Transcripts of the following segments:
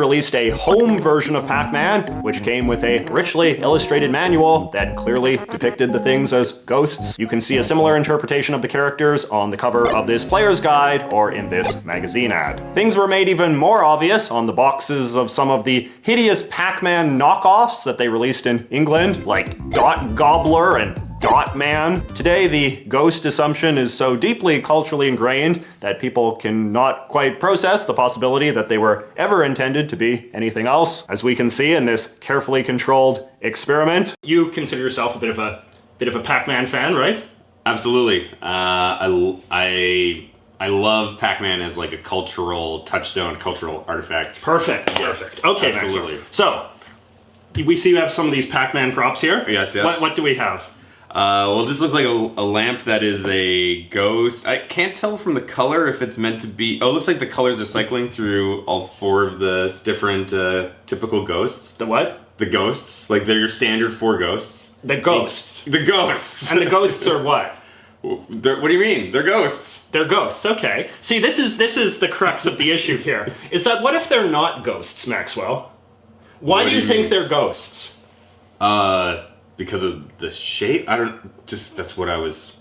released a home version of Pac-Man, which came with a richly illustrated manual that clearly depicted the things as ghosts. You can see a similar interpretation of the characters on the cover of this player's guide or in this magazine ad. Things were made even more obvious on the boxes of some of the hideous Pac-Man knockoffs that they released in England, like Dot Gobbler and Dot Man. Today, the ghost assumption is so deeply culturally ingrained that people cannot quite process the possibility that they were ever intended to be anything else, as we can see in this carefully controlled experiment. You consider yourself a bit of a Pac-Man fan, right? Absolutely. I love Pac-Man as like a cultural touchstone, cultural artifact. Perfect. Yes, Perfect. Okay, absolutely. Maxwell. So, we see you have some of these Pac-Man props here. Yes, yes. What do we have? Well, this looks like a lamp that is a ghost. I can't tell from the color if it's meant to be... Oh, it looks like the colors are cycling through all four of the different typical ghosts. The what? The ghosts. Like, they're your standard four ghosts. The ghosts. The ghosts. And the ghosts are what? What do you mean? They're ghosts. They're ghosts, okay. See, this is the crux of the issue here. Is that what if they're not ghosts, Maxwell? Why do you think they're ghosts? Because of the shape? That's what I was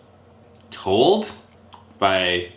told by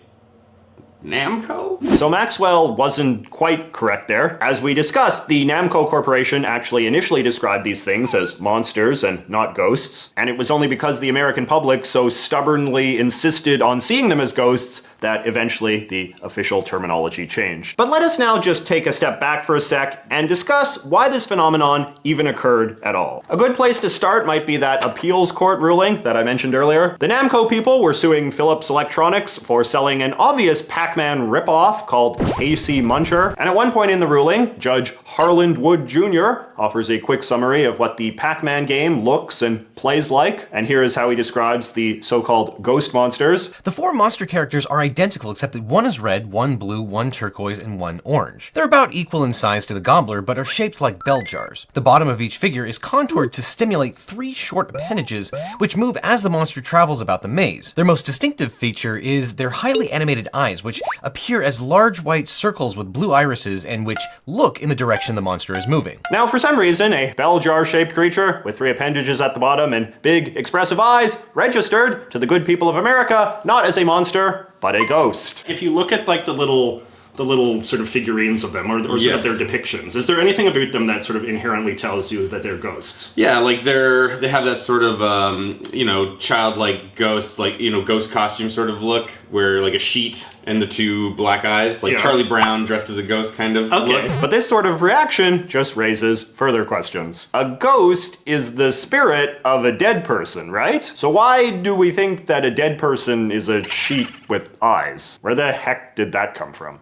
Namco? So Maxwell wasn't quite correct there. As we discussed, the Namco Corporation actually initially described these things as monsters and not ghosts, and it was only because the American public so stubbornly insisted on seeing them as ghosts that eventually the official terminology changed. But let us now just take a step back for a sec and discuss why this phenomenon even occurred at all. A good place to start might be that appeals court ruling that I mentioned earlier. The Namco people were suing Philips Electronics for selling an obvious Pac-Man ripoff called KC Muncher, and at one point in the ruling, Judge Harland Wood Jr. offers a quick summary of what the Pac-Man game looks and plays like, and here is how he describes the so-called ghost monsters. The four monster characters are identical except that one is red, one blue, one turquoise, and one orange. They're about equal in size to the gobbler, but are shaped like bell jars. The bottom of each figure is contoured to stimulate three short appendages, which move as the monster travels about the maze. Their most distinctive feature is their highly animated eyes, which appear as large white circles with blue irises and which look in the direction the monster is moving. Now, for some reason, a bell jar-shaped creature with three appendages at the bottom and big expressive eyes registered to the good people of America not as a monster, but a ghost. If you look at like the little sort of figurines of them, or sort of their depictions, is there anything about them that sort of inherently tells you that they're ghosts? Yeah, like they have that sort of childlike ghost, like ghost costume sort of look, where like a sheet and the two black eyes, like Charlie Brown dressed as a ghost kind of look. But this sort of reaction just raises further questions. A ghost is the spirit of a dead person, right? So why do we think that a dead person is a sheet with eyes? Where the heck did that come from?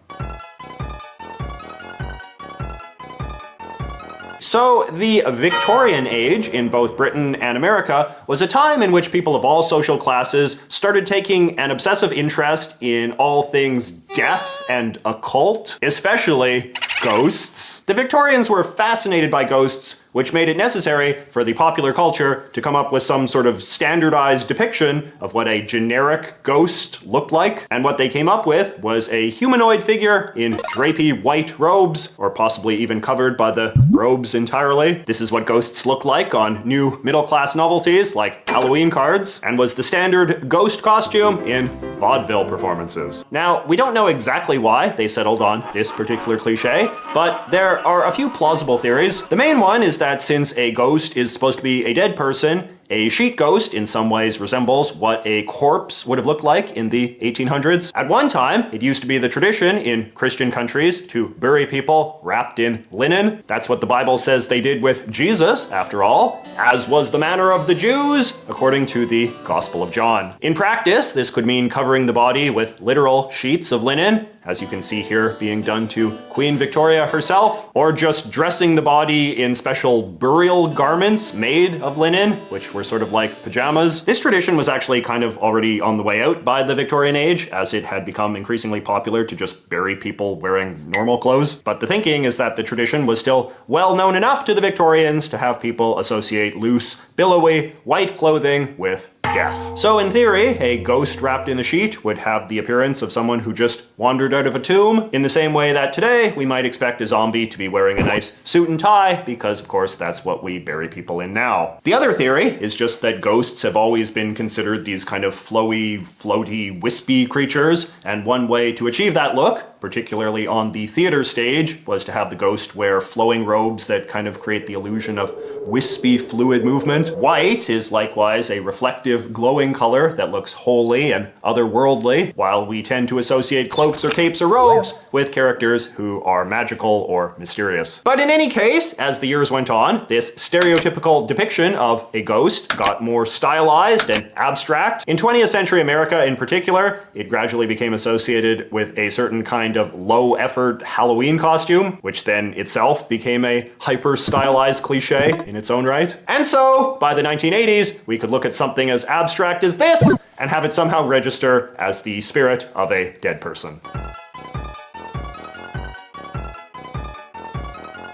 So, the Victorian age in both Britain and America was a time in which people of all social classes started taking an obsessive interest in all things death and occult, especially ghosts. The Victorians were fascinated by ghosts, which made it necessary for the popular culture to come up with some sort of standardized depiction of what a generic ghost looked like. And what they came up with was a humanoid figure in drapey white robes, or possibly even covered by the robes entirely. This is what ghosts look like on new middle-class novelties like Halloween cards, and was the standard ghost costume in vaudeville performances. Now, we don't know exactly why they settled on this particular cliche, but there are a few plausible theories. The main one is that since a ghost is supposed to be a dead person, a sheet ghost in some ways resembles what a corpse would have looked like in the 1800s. At one time, it used to be the tradition in Christian countries to bury people wrapped in linen. That's what the Bible says they did with Jesus, after all, as was the manner of the Jews, according to the Gospel of John. In practice, this could mean covering the body with literal sheets of linen, as you can see here being done to Queen Victoria herself, or just dressing the body in special burial garments made of linen, which were sort of like pajamas. This tradition was actually kind of already on the way out by the Victorian age, as it had become increasingly popular to just bury people wearing normal clothes. But the thinking is that the tradition was still well known enough to the Victorians to have people associate loose, billowy, white clothing with death. So in theory, a ghost wrapped in a sheet would have the appearance of someone who just wandered out of a tomb, in the same way that today we might expect a zombie to be wearing a nice suit and tie, because of course that's what we bury people in now. The other theory is just that ghosts have always been considered these kind of flowy, floaty, wispy creatures, and one way to achieve that look, particularly on the theater stage, was to have the ghost wear flowing robes that kind of create the illusion of wispy fluid movement. White is likewise a reflective, glowing color that looks holy and otherworldly, while we tend to associate cloaks or capes or robes with characters who are magical or mysterious. But in any case, as the years went on, this stereotypical depiction of a ghost got more stylized and abstract. In 20th century America in particular, it gradually became associated with a certain kind of low-effort Halloween costume, which then itself became a hyper-stylized cliche in its own right. And so, by the 1980s, we could look at something as abstract as this and have it somehow register as the spirit of a dead person.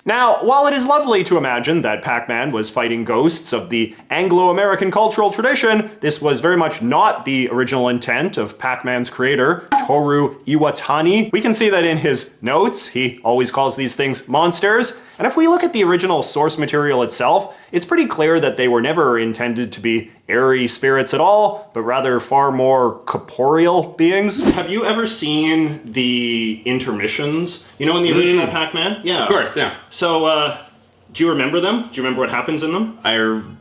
Now, while it is lovely to imagine that Pac-Man was fighting ghosts of the Anglo-American cultural tradition, this was very much not the original intent of Pac-Man's creator, Toru Iwatani. We can see that in his notes. He always calls these things monsters. And if we look at the original source material itself, it's pretty clear that they were never intended to be airy spirits at all, but rather far more corporeal beings. Have you ever seen the intermissions? You know, in the original Pac-Man? Yeah. Of course, yeah. So, do you remember them? Do you remember what happens in them?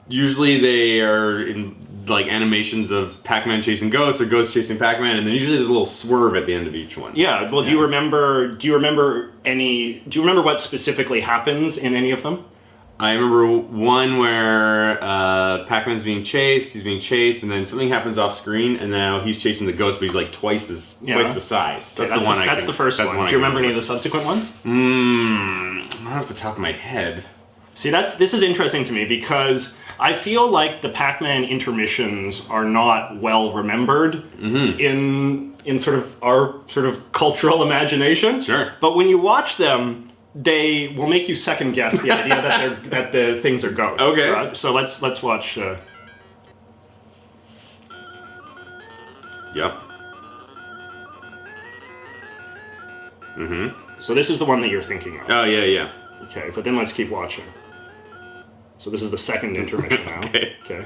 Usually they are in like animations of Pac-Man chasing ghosts or ghosts chasing Pac-Man, and then usually there's a little swerve at the end of each one. Yeah. Well, do you remember what specifically happens in any of them? I remember one where Pac-Man's being chased, he's being chased, and then something happens off screen, and now he's chasing the ghost, but he's like twice the size. That's the first one. Do you remember any of the subsequent ones? Not off the top of my head. See, this is interesting to me because I feel like the Pac-Man intermissions are not well remembered in sort of our sort of cultural imagination. Sure. But when you watch them, they will make you second guess the idea that the things are ghosts. Okay. Right? So let's watch. Yep. So this is the one that you're thinking of. Oh, yeah. Okay, but then let's keep watching. So this is the second intermission now. Okay.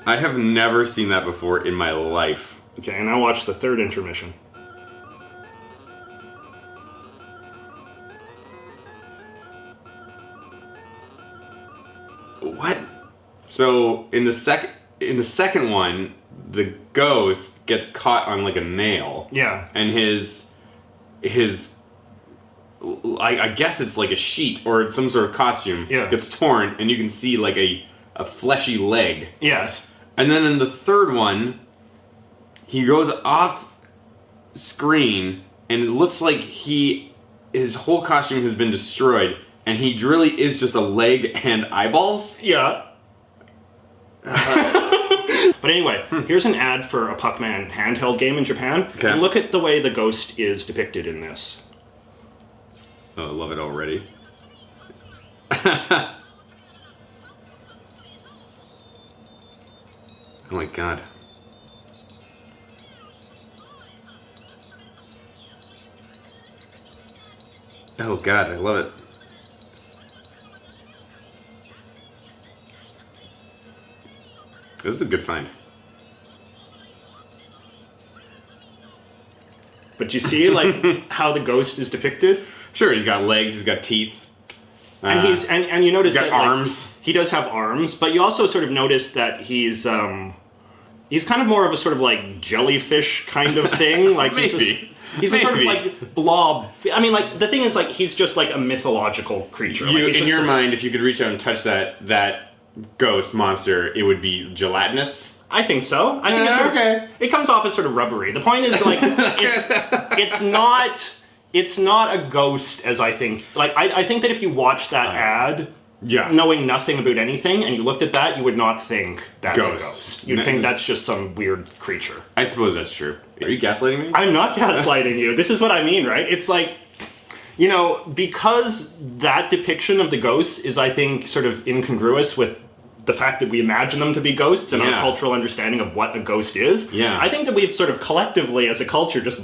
I have never seen that before in my life. Okay, and now watch the third intermission. What? So in the second one, the ghost gets caught on like a nail. Yeah. And his I guess it's like a sheet or some sort of costume gets torn, and you can see like a fleshy leg. Yes. And then in the third one, he goes off screen, and it looks like his whole costume has been destroyed, and he really is just a leg and eyeballs. Yeah. But anyway, here's an ad for a Pac-Man handheld game in Japan. Okay. And look at the way the ghost is depicted in this. Oh, I love it already. Oh my god. Oh god, I love it. This is a good find. But you see, like, how the ghost is depicted? Sure, he's got legs, he's got teeth. And and you notice he's got that arms. Like, he does have arms, but you also sort of notice that he's kind of more of a sort of like jellyfish kind of thing. Like he's a sort of like blob. I mean, like the thing is, like he's just like a mythological creature. In your mind, if you could reach out and touch that ghost monster, it would be gelatinous. I think so. I think it's sort of, it comes off as sort of rubbery. The point is, like, it's not a ghost as I think. Like, I think that if you watch that ad, knowing nothing about anything, and you looked at that, you would not think that's a ghost. You'd think that's just some weird creature. I suppose that's true. Are you gaslighting me? I'm not gaslighting you. This is what I mean, right? It's like, You know, because that depiction of the ghosts is, I think, sort of incongruous with the fact that we imagine them to be ghosts and our cultural understanding of what a ghost is. Yeah. I think that we've sort of collectively, as a culture, just